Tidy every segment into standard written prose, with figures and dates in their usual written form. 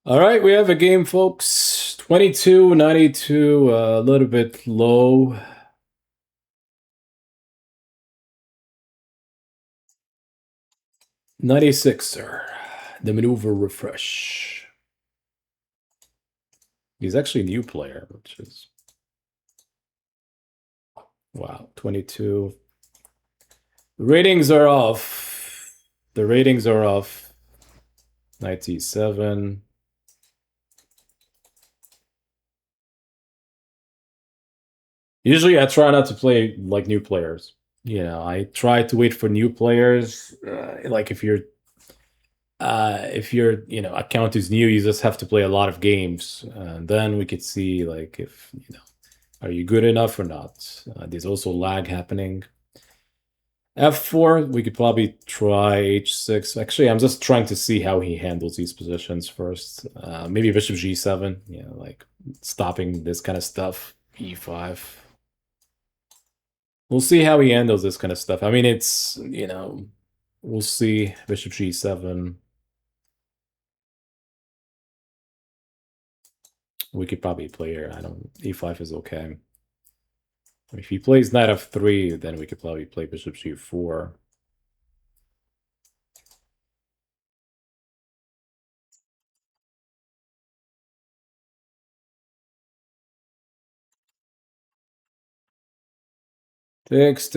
All right, we have a game, folks. 22-92, a little bit low. '96er. The maneuver refresh. He's actually a new player, which is wow. 22. The ratings are off. The ratings are off. 97. Usually, I try not to play like new players. You know, I try to wait for new players. Like if your account is new, you just have to play a lot of games, and then we could see like if are you good enough or not. There's also lag happening. F4, we could probably try H6. Actually, I'm just trying to see how he handles these positions first. Maybe Bishop G7, like stopping this kind of stuff. E5. We'll see how he handles this kind of stuff. I mean, it's, we'll see. Bishop G7. We could probably play here. E5 is okay. If he plays knight f3, then we could probably play bishop g4. Takes.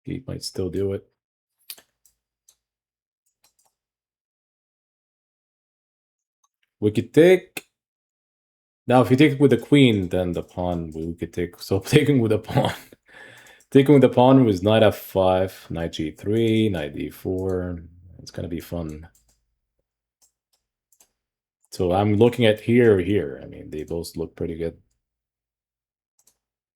He might still do it. We could take. Now, if you take it with the queen, then the pawn we could take. So taking with the pawn. Taking with the pawn was knight f5, knight g3, knight d4. It's going to be fun. So I'm looking at here or here. I mean, they both look pretty good.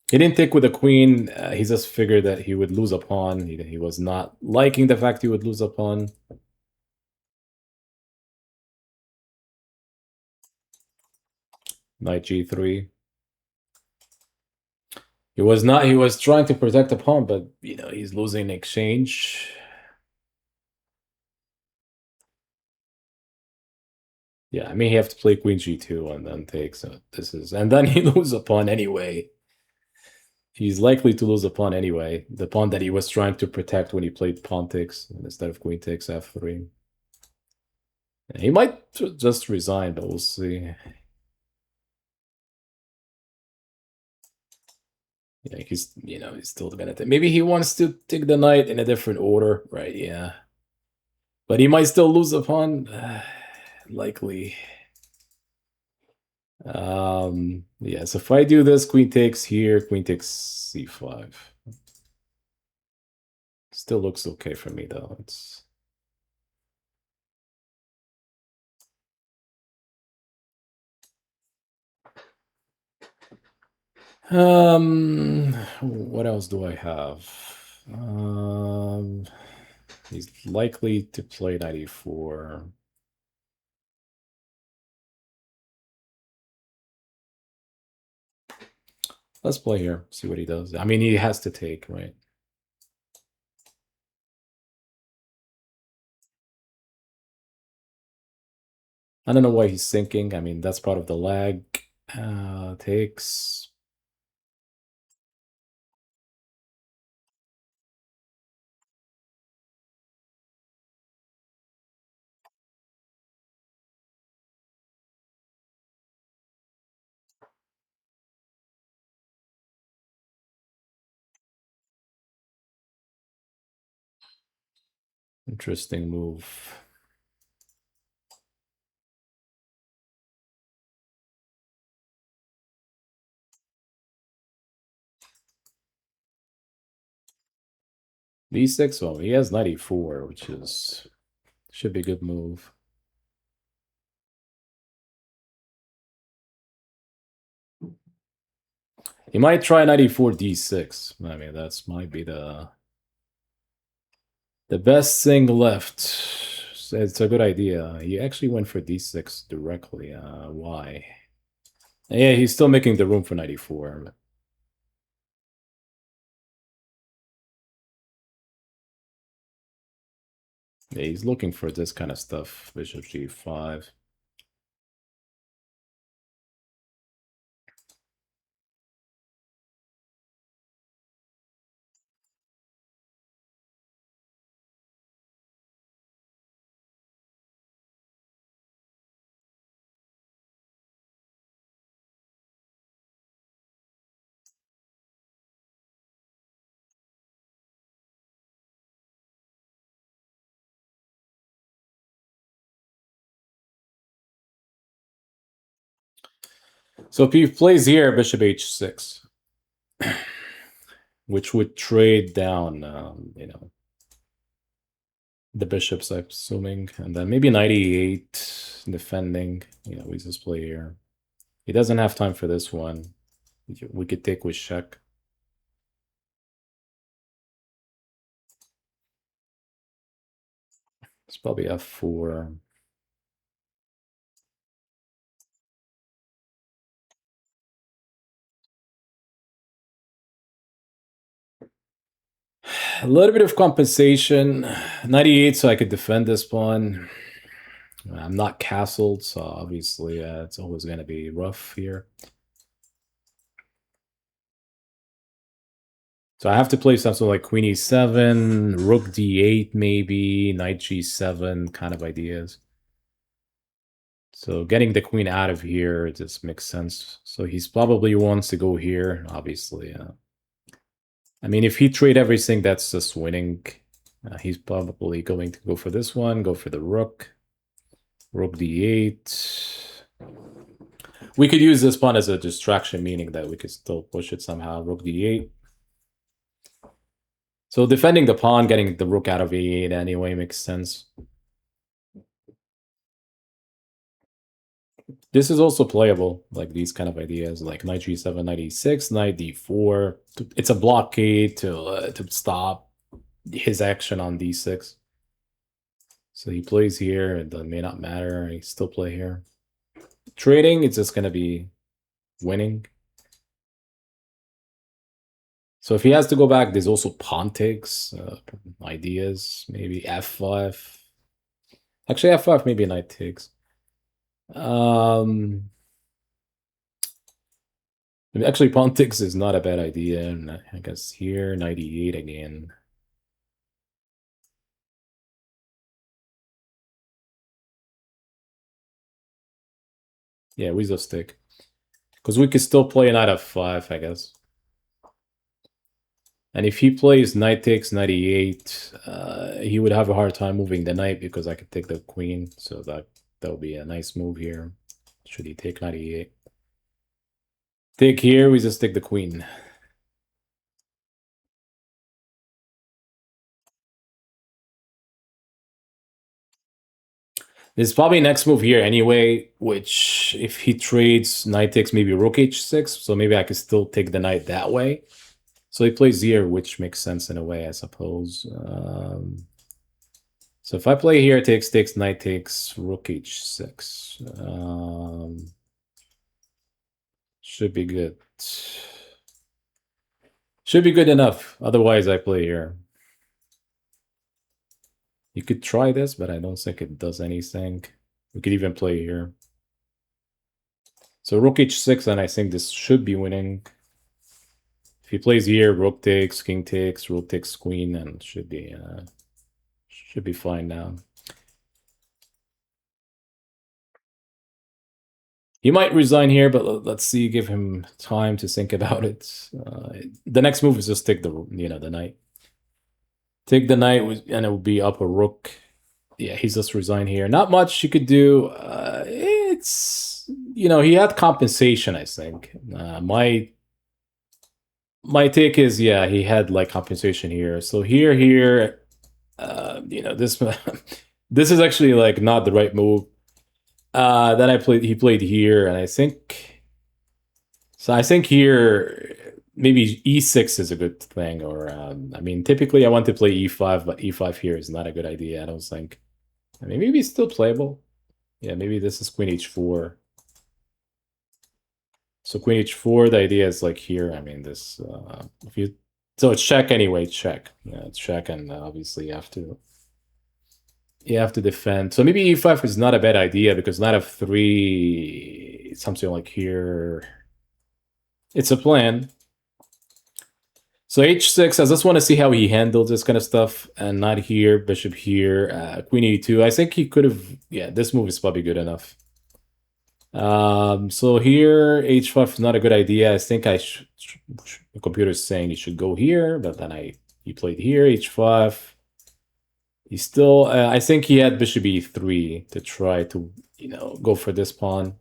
He didn't take with the queen. He just figured that he would lose a pawn. He was not liking the fact he would lose a pawn. Knight g3. He was trying to protect the pawn, but he's losing exchange. Yeah, I mean he have to play queen g2 and then take, so and then he loses a pawn anyway. He's likely to lose a pawn anyway. The pawn that he was trying to protect when he played pawn takes instead of queen takes f3. He might just resign, but we'll see. Yeah, he's still gonna take. Maybe he wants to take the knight in a different order, right? Yeah, but he might still lose a pawn. Likely. Yeah, so if I do this, queen takes here, queen takes c5. Still looks okay for me though. It's what else do I have? He's likely to play 94. Let's play here, see what he does. I mean, he has to take, right? I don't know why he's sinking. I mean, that's part of the lag. Takes. Interesting move. B6, well, he has 94, which should be a good move. He might try 94 d6. I mean, that's might be the best thing left. It's a good idea. He actually went for d6 directly. Why? Yeah, he's still making the room for 94. Yeah, he's looking for this kind of stuff. Bishop g5. So if he plays here, bishop h6, which would trade down, the bishops, I'm assuming, and then maybe knight e8 defending. We just play here. He doesn't have time for this one. We could take with check. It's probably f4. A little bit of compensation. 98, so I could defend this pawn. I'm not castled, so obviously it's always going to be rough here. So I have to play something like queen e7, rook d8 maybe, knight g7 kind of ideas. So getting the queen out of here just makes sense. So he's probably wants to go here, obviously. I mean, if he trade everything, that's just winning. He's probably going to go for this one, go for the rook. Rook d8. We could use this pawn as a distraction, meaning that we could still push it somehow. Rook d8. So defending the pawn, getting the rook out of e8 anyway makes sense. This is also playable, like these kind of ideas, like knight g7, knight e6, knight d4. It's a blockade to stop his action on d6. So he plays here, it may not matter, he still play here. Trading, it's just going to be winning. So if he has to go back, there's also pawn takes, ideas, maybe f5. Actually, f5, maybe knight takes. Actually, pawn takes is not a bad idea. And I guess here, knight e8 again. Yeah, we just stick. Because we could still play knight f5, I guess. And if he plays knight takes, knight e8, he would have a hard time moving the knight because I could take the queen. So that would be a nice move here. Should he take knight e8? Take here, we just take the queen. There's probably next move here anyway, which if he trades knight takes maybe rook h6, so maybe I could still take the knight that way. So he plays here, which makes sense in a way, I suppose. So if I play here, takes, knight takes, rook h6. Should be good. Should be good enough. Otherwise, I play here. You could try this, but I don't think it does anything. We could even play here. So rook h6, and I think this should be winning. If he plays here, rook takes, king takes, rook takes, queen, and should be fine now. He might resign here, but let's see, give him time to think about it. The next move is just take the the knight. Take the knight, and it would be up a rook. Yeah, he's just resigned here. Not much you could do. It's he had compensation, I think. My take is, yeah, he had like compensation here. So here, this this is actually like not the right move. Then he played here, and I think here maybe e6 is a good thing, or I mean, typically I want to play e5, but e5 here is not a good idea, I don't think. I mean, maybe it's still playable. Yeah, maybe this is queen h4. So queen h4, the idea is like here. I mean, this so it's check anyway. Check. Yeah, it's check, and obviously you have to You have to defend. So maybe e5 is not a bad idea because knight f3, something like here. It's a plan. So h6, I just want to see how he handles this kind of stuff. And knight here, bishop here, queen e2. I think he could have, yeah, this move is probably good enough. So here, h5 is not a good idea. I think the computer is saying you should go here, but then he played here, h5. He still, I think he had bishop e3 to try to, go for this pawn.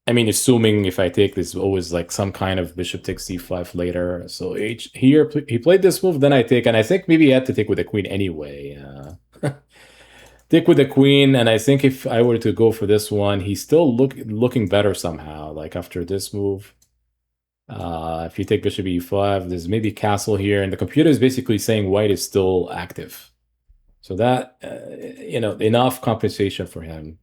I mean, assuming if I take this, always like some kind of bishop takes c5 later. So here, he played this move, then I take, and I think maybe he had to take with the queen anyway. Take with the queen, and I think if I were to go for this one, he's still looking better somehow, like after this move. If you take bishop e5, there's maybe castle here, and the computer is basically saying white is still active. So that, enough compensation for him.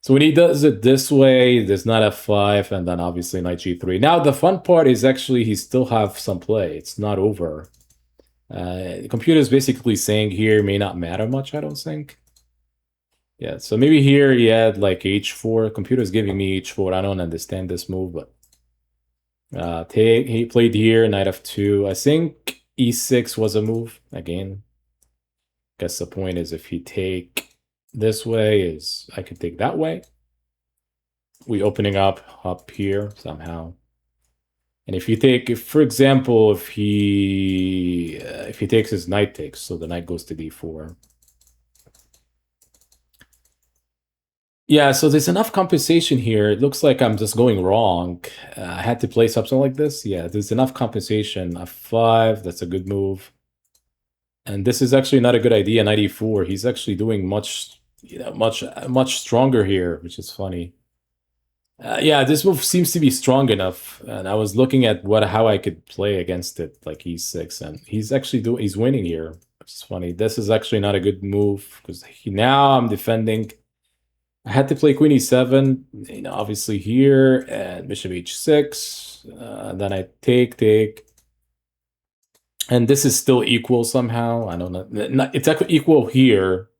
So when he does it this way, there's not f5, and then obviously knight g3. Now, the fun part is actually he still have some play. It's not over. The computer is basically saying here may not matter much, I don't think. Yeah, so maybe here he had like h4. Computer is giving me h4. I don't understand this move, but he played here, knight f2. I think e6 was a move again. Guess the point is if he take this way, is I could take that way. We opening up here somehow. And if you take, for example, if he takes his knight takes, so the knight goes to d4. Yeah, so there's enough compensation here. It looks like I'm just going wrong. I had to play something like this. Yeah, there's enough compensation. f5, that's a good move. And this is actually not a good idea. Knight e4. He's actually doing much stronger here, which is funny. Yeah, this move seems to be strong enough, and I was looking at how I could play against it, like e6, and he's winning here, which is funny. This is actually not a good move because now I'm defending. I had to play queen e7, obviously here, and bishop h6. Then I take, and this is still equal somehow. I don't know. It's actually equal here.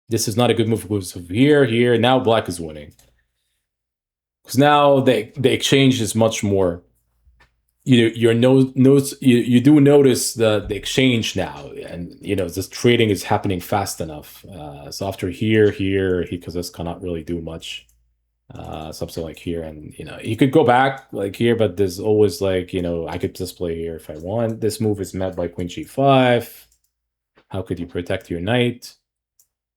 This is not a good move because of here. Now black is winning. Because now the exchange is much more. You do notice the exchange now, and this trading is happening fast enough. So after here, he just cannot really do much. Something like here, and he could go back like here, but there's always like I could just play here if I want. This move is met by queen g5. How could you protect your knight?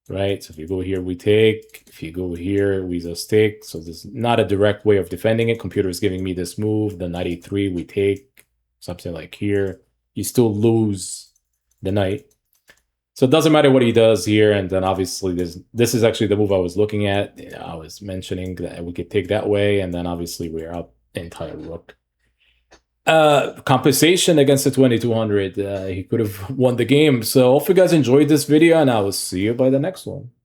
Right, so if you go here, we take. If you go here, we just take. So there's not a direct way of defending it. Computer is giving me this move. The knight e3, we take. Something like here. You still lose the knight. So it doesn't matter what he does here. And then obviously this is actually the move I was looking at. I was mentioning that we could take that way. And then obviously we're up entire rook. Compensation against the 2200. He could have won the game. So hope you guys enjoyed this video, and I will see you by the next one.